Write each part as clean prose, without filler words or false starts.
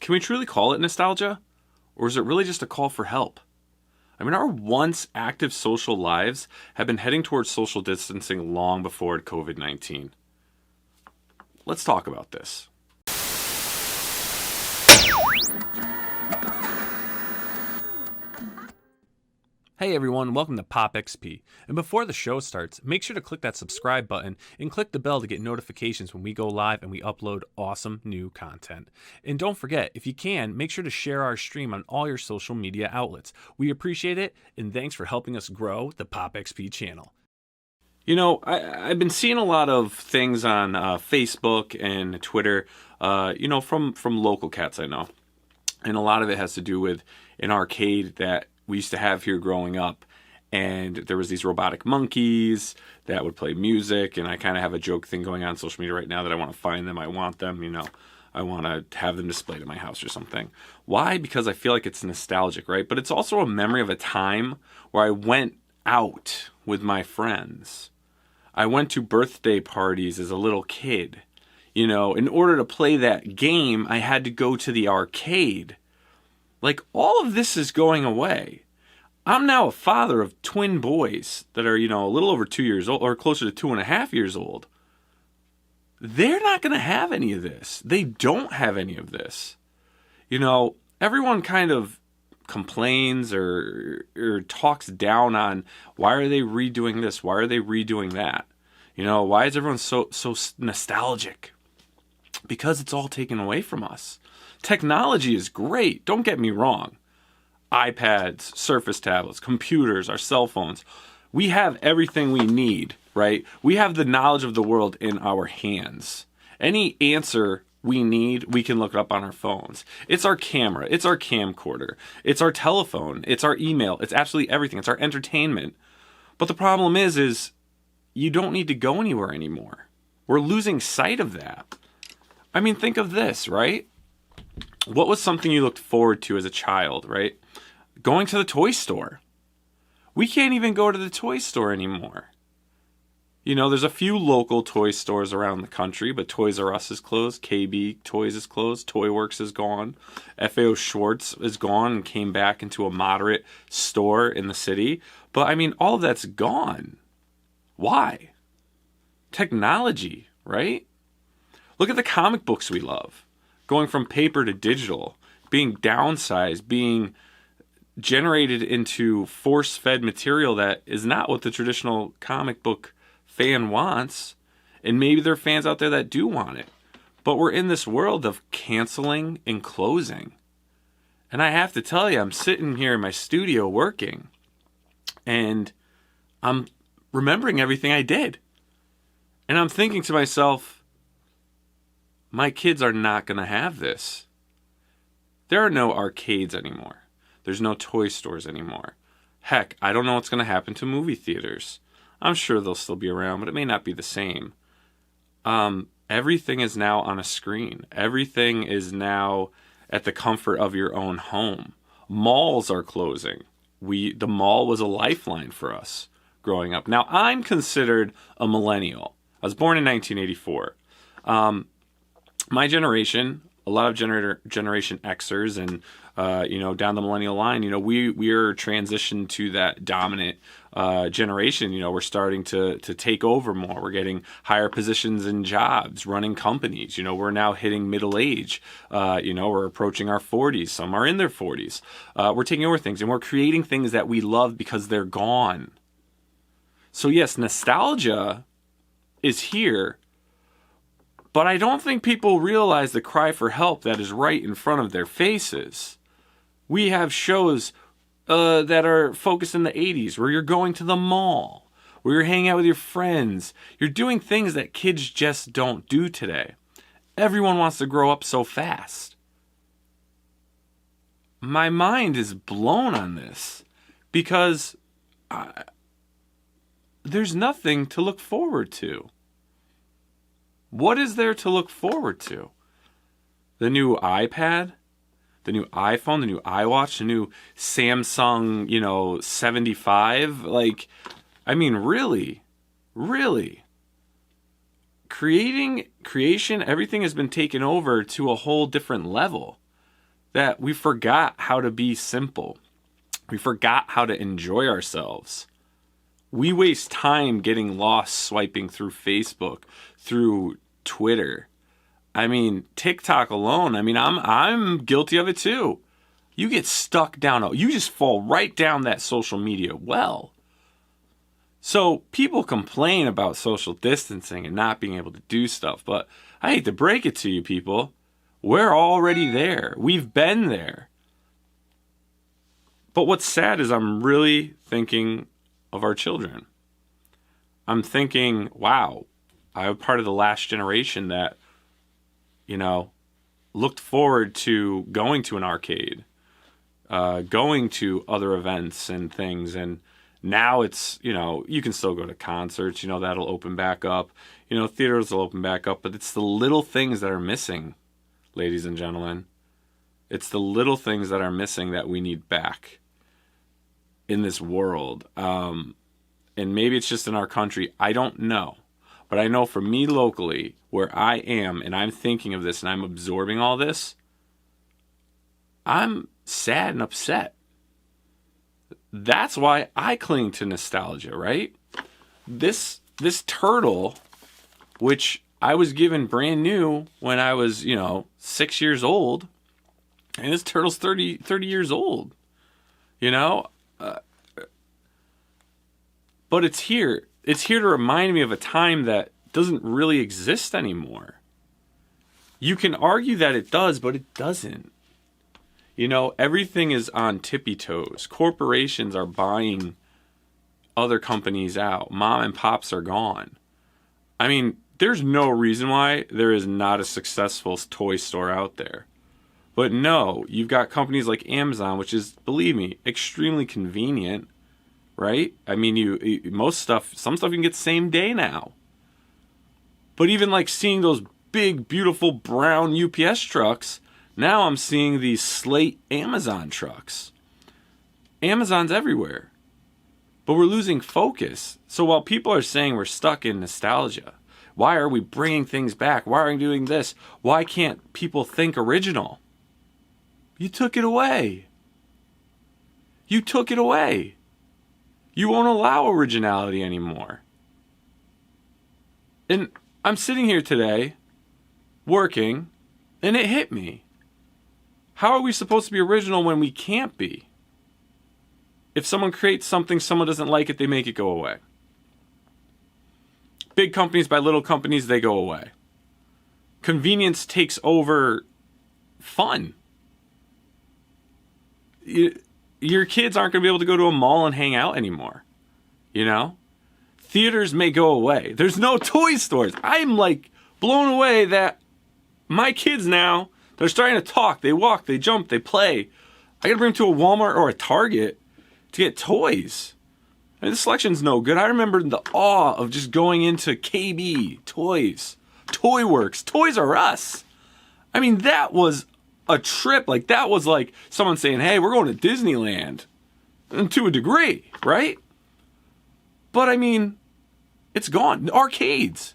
can we truly call it nostalgia? Or is it really just a call for help? I mean, our once active social lives have been heading towards social distancing long before COVID-19. Let's talk about this. Hey everyone, welcome to POPXP. And before the show starts, make sure to click that subscribe button and click the bell to get notifications when we go live and we upload awesome new content. And don't forget, if you can, make sure to share our stream on all your social media outlets. We appreciate it, and thanks for helping us grow the POPXP channel. You know, I've been seeing a lot of things on Facebook and Twitter, from local cats I know. And a lot of it has to do with an arcade that we used to have here growing up, and there was these robotic monkeys that would play music, and I kind of have a joke thing going on social media right now that I want to find them, I want them, I want to have them displayed in my house or something. Why? Because I feel like it's nostalgic, right? But it's also a memory of a time where I went out with my friends. I went to birthday parties as a little kid. In order to play that game, I had to go to the arcade. Like, all of this is going away. I'm now a father of twin boys that are, a little over 2 years old, or closer to 2.5 years old. They're not going to have any of this. They don't have any of this. Everyone kind of complains or talks down on, why are they redoing this? Why are they redoing that? Why is everyone so nostalgic? Because it's all taken away from us. Technology is great, don't get me wrong. iPads, Surface tablets, computers, our cell phones. We have everything we need, right? We have the knowledge of the world in our hands. Any answer we need, we can look it up on our phones. It's our camera, it's our camcorder, it's our telephone, it's our email, it's absolutely everything. It's our entertainment. But the problem is you don't need to go anywhere anymore. We're losing sight of that. I mean, think of this, right? What was something you looked forward to as a child, right? Going to the toy store. We can't even go to the toy store anymore. There's a few local toy stores around the country, but Toys R Us is closed, KB Toys is closed, Toy Works is gone, FAO Schwartz is gone and came back into a moderate store in the city. But, all of that's gone. Why? Technology, right? Look at the comic books we love. Going from paper to digital, being downsized, being generated into force-fed material that is not what the traditional comic book fan wants. And maybe there are fans out there that do want it. But we're in this world of canceling and closing. And I have to tell you, I'm sitting here in my studio working, and I'm remembering everything I did. And I'm thinking to myself, my kids are not going to have this. There are no arcades anymore. There's no toy stores anymore. Heck, I don't know what's going to happen to movie theaters. I'm sure they'll still be around, but it may not be the same. Everything is now on a screen. Everything is now at the comfort of your own home. Malls are closing. The mall was a lifeline for us growing up. Now, I'm considered a millennial. I was born in 1984. My generation, a lot of Generation Xers and, down the millennial line, we're transitioned to that dominant generation. We're starting to take over more. We're getting higher positions in jobs, running companies. We're now hitting middle age. We're approaching our 40s. Some are in their 40s. We're taking over things, and we're creating things that we love because they're gone. So yes, nostalgia is here. But I don't think people realize the cry for help that is right in front of their faces. We have shows that are focused in the 80s where you're going to the mall, where you're hanging out with your friends. You're doing things that kids just don't do today. Everyone wants to grow up so fast. My mind is blown on this because there's nothing to look forward to. What is there to look forward to? The new iPad? The new iPhone? The new iWatch? The new Samsung, 75? Really? Really? Creation, everything has been taken over to a whole different level. that we forgot how to be simple. We forgot how to enjoy ourselves. We waste time getting lost swiping through Facebook, through Twitter. I mean, TikTok alone. I mean, I'm guilty of it too. You get stuck down. You just fall right down that social media well. So people complain about social distancing and not being able to do stuff, but I hate to break it to you people. We're already there. We've been there. But what's sad is I'm really thinking of our children. I'm thinking, wow, I'm part of the last generation that, looked forward to going to an arcade, going to other events and things. And now it's, you can still go to concerts, that'll open back up. Theaters will open back up. But it's the little things that are missing, ladies and gentlemen. It's the little things that are missing that we need back in this world. And maybe it's just in our country. I don't know. But I know for me locally, where I am, and I'm thinking of this and I'm absorbing all this, I'm sad and upset. That's why I cling to nostalgia, right? This turtle, which I was given brand new when I was, 6 years old, and this turtle's 30 years old, but it's here. It's here to remind me of a time that doesn't really exist anymore. You can argue that it does, but it doesn't. Everything is on tippy toes. Corporations are buying other companies out. Mom and pops are gone. I mean, there's no reason why there is not a successful toy store out there. But no, you've got companies like Amazon, which is, believe me, extremely convenient, right? I mean, some stuff you can get same day now. But even like seeing those big, beautiful brown UPS trucks, now I'm seeing these slate Amazon trucks. Amazon's everywhere. But we're losing focus. So while people are saying we're stuck in nostalgia, why are we bringing things back? Why are we doing this? Why can't people think original? You took it away. You took it away. You won't allow originality anymore. And I'm sitting here today, working, and it hit me. How are we supposed to be original when we can't be? If someone creates something, someone doesn't like it, they make it go away. Big companies buy little companies, they go away. Convenience takes over fun. Your kids aren't going to be able to go to a mall and hang out anymore. Theaters may go away. There's no toy stores. I'm like blown away that my kids now, they're starting to talk. They walk, they jump, they play. I got to bring them to a Walmart or a Target to get toys. I mean, the selection's no good. I remember the awe of just going into KB, Toys, Toy Works, Toys R Us. I mean, that was a trip. Like, that was like someone saying, hey, we're going to Disneyland. And to a degree, right? But I mean, it's gone. Arcades.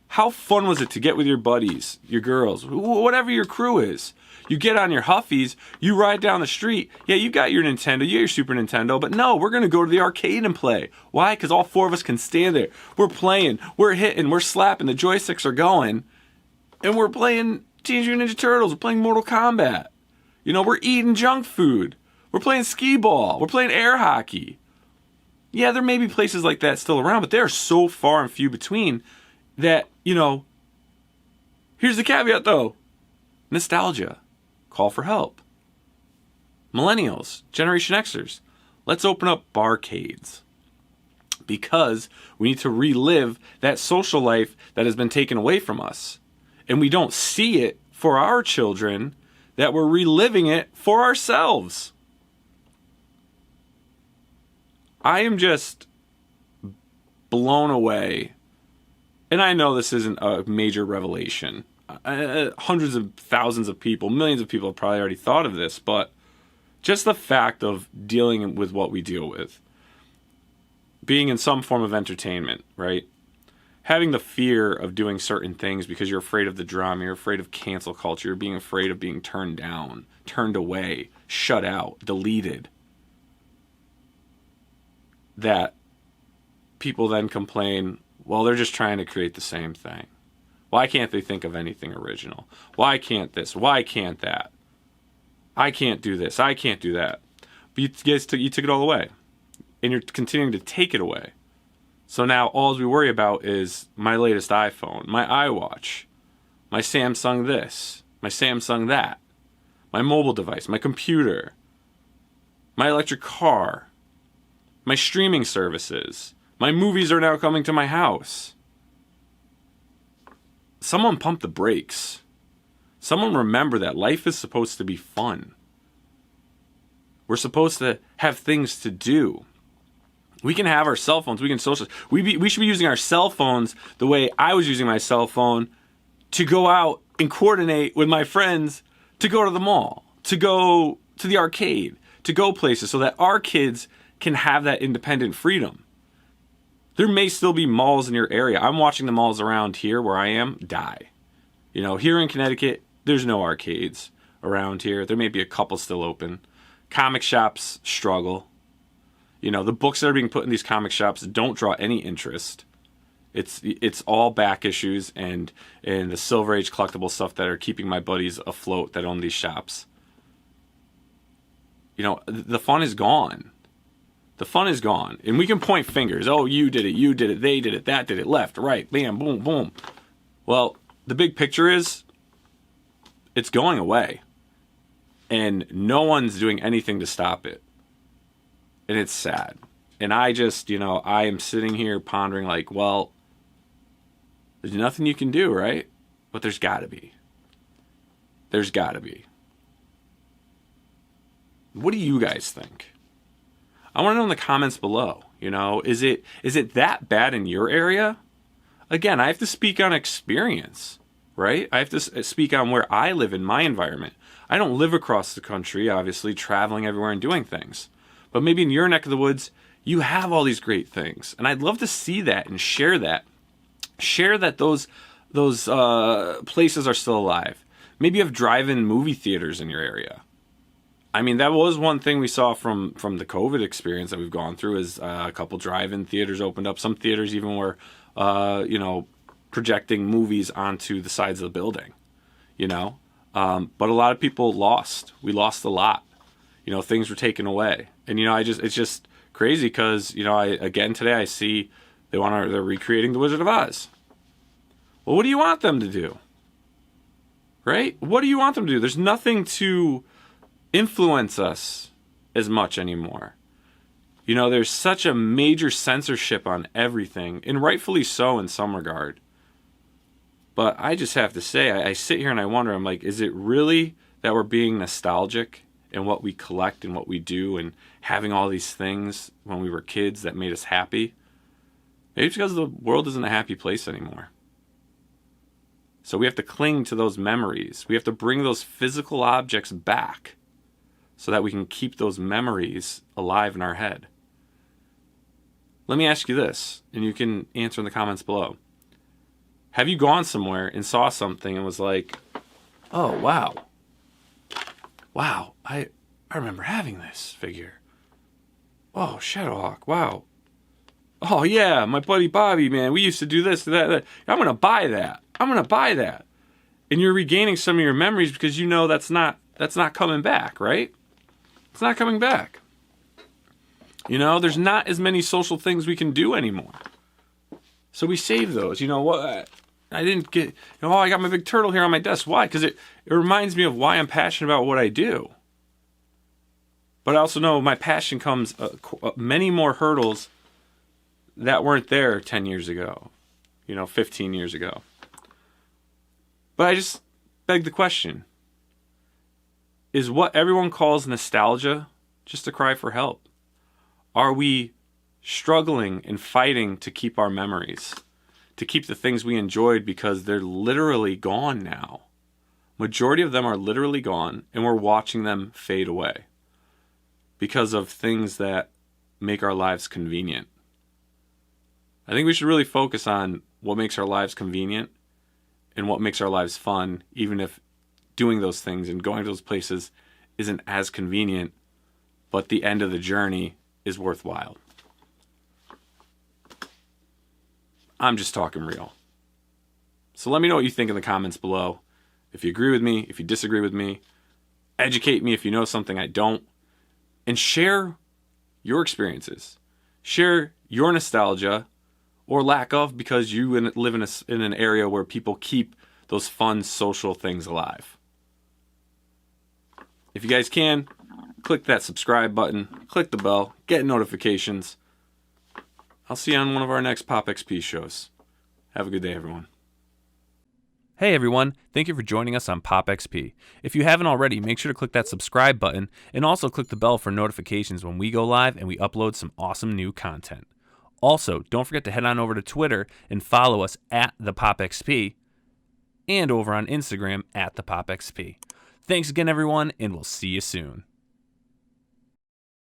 How fun was it to get with your buddies, your girls, whatever your crew is? You get on your Huffies, you ride down the street. Yeah, you got your Nintendo, you got your Super Nintendo, but no, we're going to go to the arcade and play. Why? Because all four of us can stand there. We're playing, we're hitting, we're slapping, the joysticks are going, and we're playing Teenage Mutant Ninja Turtles, we're playing Mortal Kombat. We're eating junk food. We're playing skee ball. We're playing air hockey. Yeah, there may be places like that still around, but they are so far and few between that, here's the caveat though. Nostalgia. Call for help. Millennials, Generation Xers, let's open up barcades. Because we need to relive that social life that has been taken away from us. And we don't see it for our children, that we're reliving it for ourselves. I am just blown away. And I know this isn't a major revelation. Hundreds of thousands of people, millions of people have probably already thought of this, but just the fact of dealing with what we deal with, being in some form of entertainment, right? having the fear of doing certain things because you're afraid of the drama, you're afraid of cancel culture, you're being afraid of being turned down, turned away, shut out, deleted, that people then complain, well, they're just trying to create the same thing. Why can't they think of anything original? Why can't this? Why can't that? I can't do this. I can't do that. But you guys you took it all away. And you're continuing to take it away. So now all we worry about is my latest iPhone, my iWatch, my Samsung this, my Samsung that, my mobile device, my computer, my electric car, my streaming services. My movies are now coming to my house. Someone pump the brakes. Someone remember that life is supposed to be fun. We're supposed to have things to do. We can have our cell phones. We can socialize. We should be using our cell phones the way I was using my cell phone to go out and coordinate with my friends to go to the mall, to go to the arcade, to go places so that our kids can have that independent freedom. There may still be malls in your area. I'm watching the malls around here where I am die. You know, here in Connecticut, there's no arcades around here. There may be a couple still open. Comic shops struggle. You know, the books that are being put in these comic shops don't draw any interest. It's all back issues and the Silver Age collectible stuff that are keeping my buddies afloat that own these shops. You know, the fun is gone. The fun is gone. And we can point fingers. Oh, you did it, they did it, that did it, left, right, bam, boom, boom. Well, the big picture is it's going away. And no one's doing anything to stop it. And it's sad. And I just, I am sitting here pondering like, well, there's nothing you can do, right? But there's got to be. There's got to be. What do you guys think? I want to know in the comments below. Is it that bad in your area? Again, I have to speak on experience, right? I have to speak on where I live in my environment. I don't live across the country, obviously, traveling everywhere and doing things. But maybe in your neck of the woods, you have all these great things. And I'd love to see that and share that. Share that those places are still alive. Maybe you have drive-in movie theaters in your area. I mean, that was one thing we saw from the COVID experience that we've gone through is a couple drive-in theaters opened up. Some theaters even were, projecting movies onto the sides of the building, But a lot of people lost. We lost a lot. Things were taken away. And, it's just crazy because, today I see they're recreating The Wizard of Oz. Well, what do you want them to do? Right? What do you want them to do? There's nothing to influence us as much anymore. There's such a major censorship on everything, and rightfully so in some regard. But I just have to say, I sit here and I wonder, I'm like, is it really that we're being nostalgic in what we collect and what we do and having all these things when we were kids that made us happy? Maybe it's because the world isn't a happy place anymore. So we have to cling to those memories. We have to bring those physical objects back so that we can keep those memories alive in our head. Let me ask you this, and you can answer in the comments below. Have you gone somewhere and saw something and was like, oh, wow. Wow, I remember having this figure. Oh, Shadowhawk, wow. Oh, yeah, my buddy Bobby, man, we used to do this, that. I'm going to buy that. And you're regaining some of your memories because that's not coming back, right? It's not coming back. There's not as many social things we can do anymore. So we save those. What? I didn't get, I got my big turtle here on my desk. Why? Because it reminds me of why I'm passionate about what I do. But I also know my passion comes many more hurdles that weren't there 10 years ago, 15 years ago. But I just beg the question. Is what everyone calls nostalgia just a cry for help? Are we struggling and fighting to keep our memories? To keep the things we enjoyed because they're literally gone now? Majority of them are literally gone and we're watching them fade away because of things that make our lives convenient. I think we should really focus on what makes our lives convenient and what makes our lives fun, even if doing those things and going to those places isn't as convenient, but the end of the journey is worthwhile. I'm just talking real. So let me know what you think in the comments below. If you agree with me, if you disagree with me, educate me if you know something I don't, and share your experiences. Share your nostalgia or lack of, because you live in an area where people keep those fun social things alive. If you guys can, click that subscribe button, click the bell, get notifications. I'll see you on one of our next POPXP shows. Have a good day, everyone. Hey everyone, thank you for joining us on POPXP. If you haven't already, make sure to click that subscribe button and also click the bell for notifications when we go live and we upload some awesome new content. Also, don't forget to head on over to Twitter and follow us at the POPXP and over on Instagram at the POPXP. Thanks again everyone, and we'll see you soon.